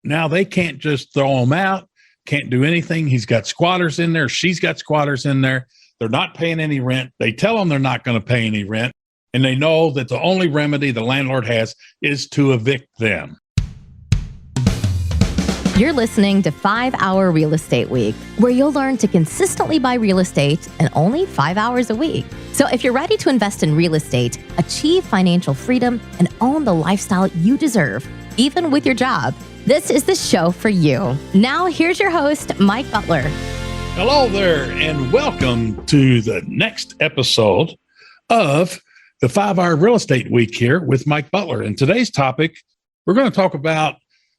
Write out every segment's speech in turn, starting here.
Now they can't just throw him out, can't do anything. He's got squatters in there. She's got squatters in there. They're not paying any rent. They tell them they're not going to pay any rent. And they know that the only remedy the landlord has is to evict them. You're listening to 5 Hour Real Estate Week, where you'll learn to consistently buy real estate in only 5 hours a week. So if you're ready to invest in real estate, achieve financial freedom, and own the lifestyle you deserve, even with your job, this is the show for you. Now, here's your host, Mike Butler. Hello there, and welcome to the next episode of the 5 Hour Real Estate Week here with Mike Butler. And today's topic, we're going to talk about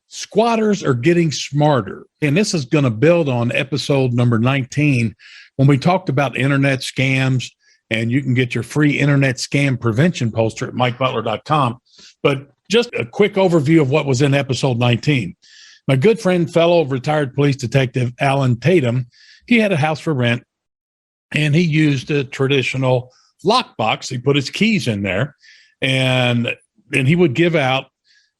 squatters are getting smarter. And this is going to build on episode number 19 when we talked about internet scams, and you can get your free internet scam prevention poster at mikebutler.com. But just a quick overview of what was in episode 19. My good friend, fellow retired police detective Alan Tatum, he had a house for rent, and he used a traditional lockbox. He put his keys in there, and then he would give out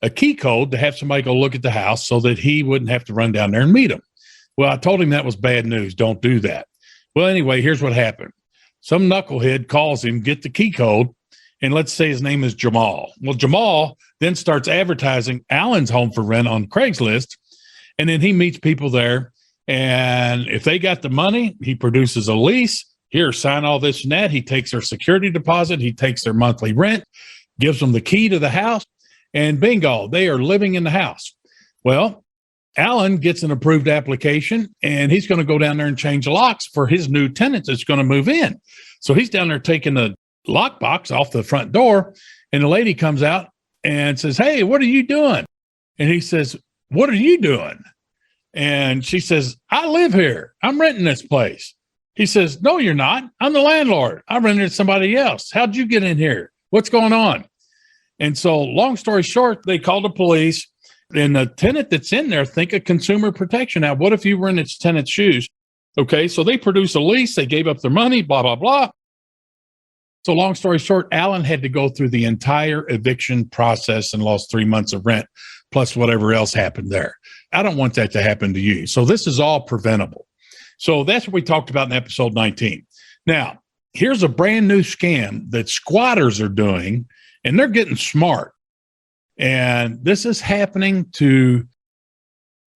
a key code to have somebody go look at the house so that he wouldn't have to run down there and meet him. Well, I told him that was bad news. Don't do that. Well, anyway, here's what happened. Some knucklehead calls him, get the key code, and let's say his name is Jamal. Well, Jamal then starts advertising Alan's home for rent on Craigslist, and then he meets people there, and if they got the money, he produces a lease. Here, sign all this and that. He takes their security deposit. He takes their monthly rent, gives them the key to the house, and bingo, they are living in the house. Well, Alan gets an approved application, and he's going to go down there and change the locks for his new tenant that's going to move in. So he's down there taking the lockbox off the front door, and the lady comes out and says, "Hey, what are you doing?" And he says, "What are you doing?" And she says, "I live here. I'm renting this place." He says, "No, you're not. I'm the landlord. I rented it to somebody else. How'd you get in here? What's going on?" And so long story short, they called the police, and the tenant that's in there, think of consumer protection. Now, what if you were in its tenant's shoes? Okay, so they produced a lease. They gave up their money, blah, blah, blah. So long story short, Alan had to go through the entire eviction process and lost 3 months of rent, plus whatever else happened there. I don't want that to happen to you. So this is all preventable. So that's what we talked about in episode 19. Now, here's a brand new scam that squatters are doing, and they're getting smart. And this is happening to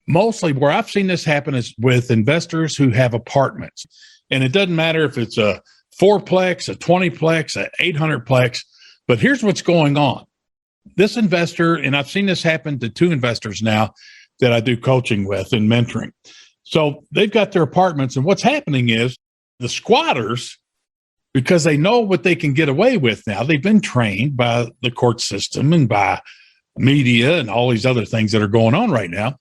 mostly where I've seen this happen is with investors who have apartments. And it doesn't matter if it's a 4-plex, a 20-plex, a 800-plex, but here's what's going on. This investor, and I've seen this happen to 2 investors now that I do coaching with and mentoring. So they've got their apartments, and what's happening is the squatters, because they know what they can get away with now, they've been trained by the court system and by media and all these other things that are going on right now.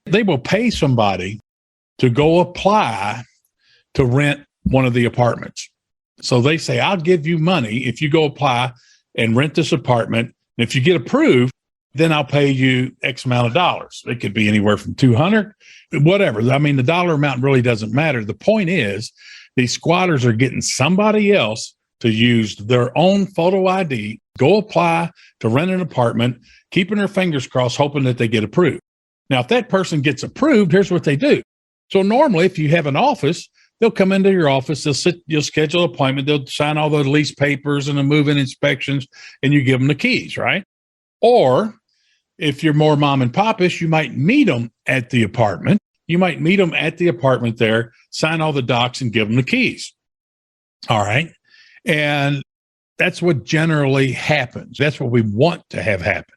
They will pay somebody to go apply to rent one of the apartments. So they say, "I'll give you money if you go apply and rent this apartment. And if you get approved, then I'll pay you X amount of dollars." It could be anywhere from 200, whatever. I mean, the dollar amount really doesn't matter. The point is, these squatters are getting somebody else to use their own photo ID, go apply to rent an apartment, keeping their fingers crossed, hoping that they get approved. Now, if that person gets approved, here's what they do. So normally, if you have an office, they'll come into your office, you'll schedule an appointment, they'll sign all the lease papers and the move-in inspections, and you give them the keys, right? Or if you're more mom and popish, you might meet them at the apartment. You might meet them at the apartment there, sign all the docs, and give them the keys. All right. And that's what generally happens. That's what we want to have happen.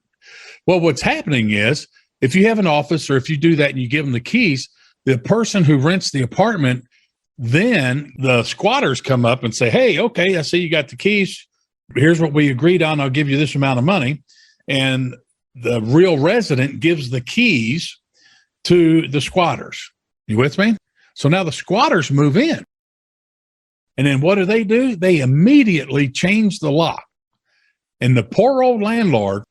Well, what's happening is if you have an office or if you do that and you give them the keys, the person who rents the apartment, then the squatters come up and say, "Hey, okay, I see you got the keys. Here's what we agreed on. I'll give you this amount of money." And the real resident gives the keys to the squatters. You with me? So now the squatters move in. And then what do? They immediately change the lock. And the poor old landlord,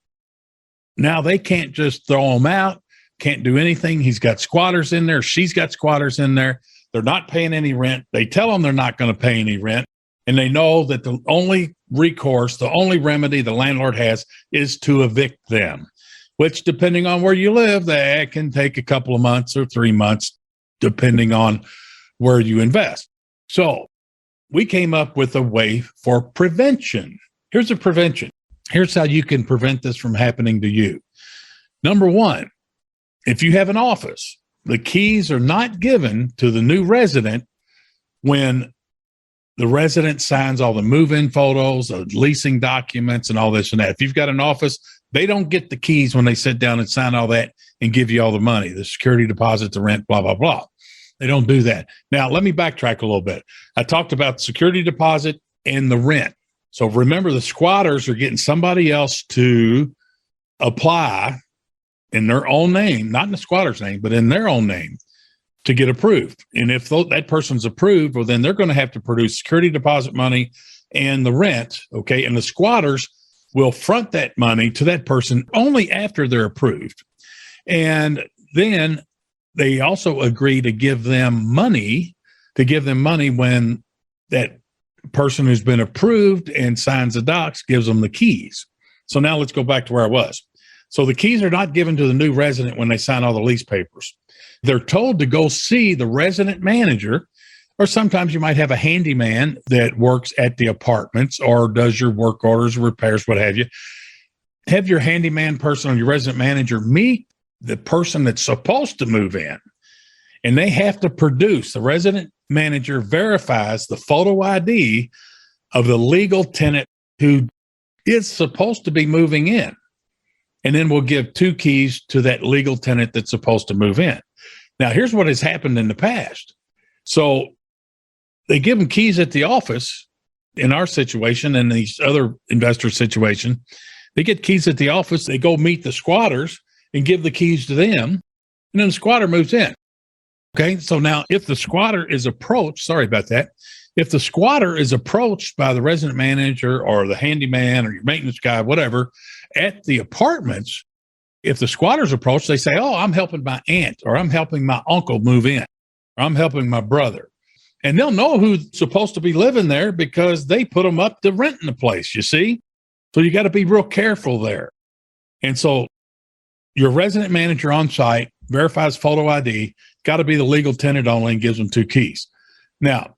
now they can't just throw him out, can't do anything. He's got squatters in there. She's got squatters in there. They're not paying any rent. They tell them they're not going to pay any rent. And they know that the only recourse, the only remedy the landlord has is to evict them. which depending on where you live, that can take a couple of months or 3 months, depending on where you invest. So we came up with a way for prevention. Here's a prevention. Here's how you can prevent this from happening to you. Number one, if you have an office, the keys are not given to the new resident when the resident signs all the move-in photos, the leasing documents, and all this and that. If you've got an office, they don't get the keys when they sit down and sign all that and give you all the money, the security deposit, the rent, blah, blah, blah. They don't do that. Now, let me backtrack a little bit. I talked about security deposit and the rent. So remember, the squatters are getting somebody else to apply in their own name, not in the squatter's name, but in their own name, to get approved. And if that person's approved, well, then they're going to have to produce security deposit money and the rent, okay? And the squatters will front that money to that person only after they're approved. And then they also agree to give them money, when that person who's been approved and signs the docs gives them the keys. So now let's go back to where I was. So the keys are not given to the new resident when they sign all the lease papers. They're told to go see the resident manager, or sometimes you might have a handyman that works at the apartments or does your work orders, repairs, what have you. Have your handyman person or your resident manager meet the person that's supposed to move in, and they have to produce, the resident manager verifies the photo ID of the legal tenant who is supposed to be moving in. And then we'll give 2 keys to that legal tenant that's supposed to move in. Now, here's what has happened in the past. So they give them keys at the office in our situation and these other investor situation. They get keys at the office. They go meet the squatters and give the keys to them. And then the squatter moves in. Okay. So now if the squatter is approached, sorry about that. If the squatter is approached by the resident manager or the handyman or your maintenance guy, whatever, at the apartments, if the squatter's approached, they say, oh, I'm helping my aunt, or I'm helping my uncle move in, or I'm helping my brother. And they'll know who's supposed to be living there because they put them up to renting the place, you see? So you got to be real careful there. And so your resident manager on site verifies photo ID, got to be the legal tenant only, and gives them 2 keys. Now,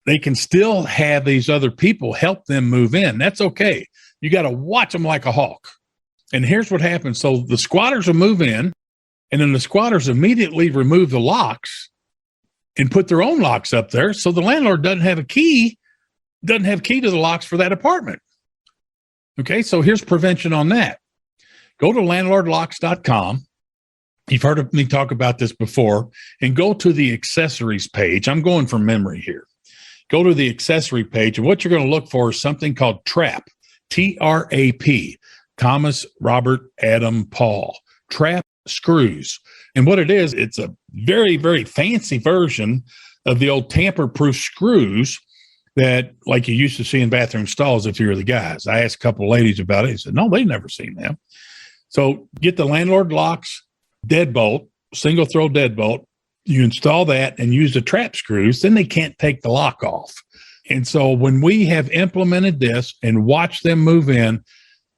they can still have these other people help them move in. That's okay. You got to watch them like a hawk. And here's what happens. So the squatters will move in, and then the squatters immediately remove the locks and put their own locks up there. So the landlord doesn't have key to the locks for that apartment. Okay. So here's prevention on that. Go to landlordlocks.com. You've heard of me talk about this before, and go to the accessories page. I'm going from memory here. Go to the accessory page, and what you're going to look for is something called TRAP, T-R-A-P, Thomas, Robert, Adam, Paul, trap screws. And what it is, it's a very, very fancy version of the old tamper-proof screws that, like you used to see in bathroom stalls if you were the guys. I asked a couple of ladies about it. They said, no, they've never seen them. So get the Landlord Locks deadbolt, single throw deadbolt. You install that and use the trap screws, then they can't take the lock off. And so when we have implemented this and watched them move in,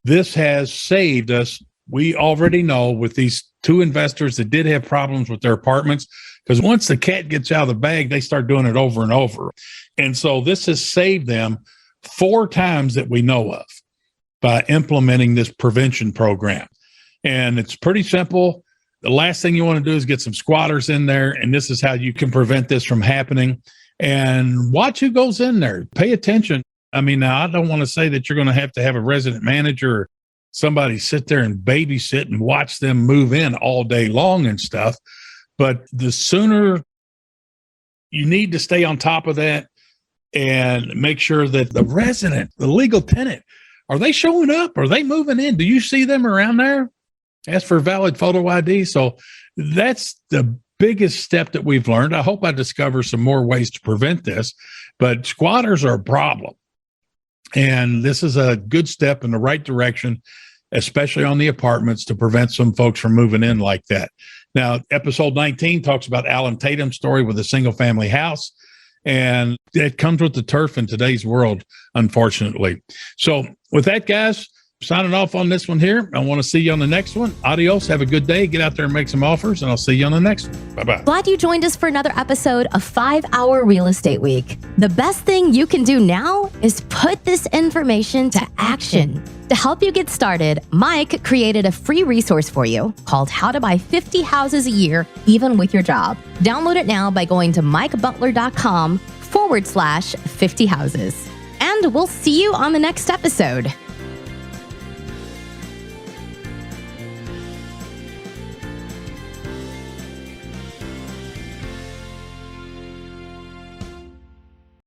this has saved us. We already know with these 2 investors that did have problems with their apartments, because once the cat gets out of the bag, they start doing it over and over. And so this has saved them 4 times that we know of by implementing this prevention program. And it's pretty simple. The last thing you want to do is get some squatters in there, and this is how you can prevent this from happening. And watch who goes in there. Pay attention. I mean, now I don't want to say that you're going to have a resident manager or somebody sit there and babysit and watch them move in all day long and stuff. But the sooner you need to stay on top of that and make sure that the resident, the legal tenant, are they showing up? Are they moving in? Do you see them around there? Ask for valid photo ID. So that's the biggest step that we've learned. I hope I discover some more ways to prevent this, but squatters are a problem. And this is a good step in the right direction, especially on the apartments, to prevent some folks from moving in like that. Now, episode 19 talks about Alan Tatum's story with a single family house. And it comes with the turf in today's world, unfortunately. So with that, guys, signing off on this one here. I want to see you on the next one. Adios. Have a good day. Get out there and make some offers, and I'll see you on the next one. Bye-bye. Glad you joined us for another episode of 5 Hour Real Estate Week. The best thing you can do now is put this information to action. To help you get started, Mike created a free resource for you called How to Buy 50 Houses a Year, Even with Your Job. Download it now by going to mikebutler.com/50 houses. And we'll see you on the next episode.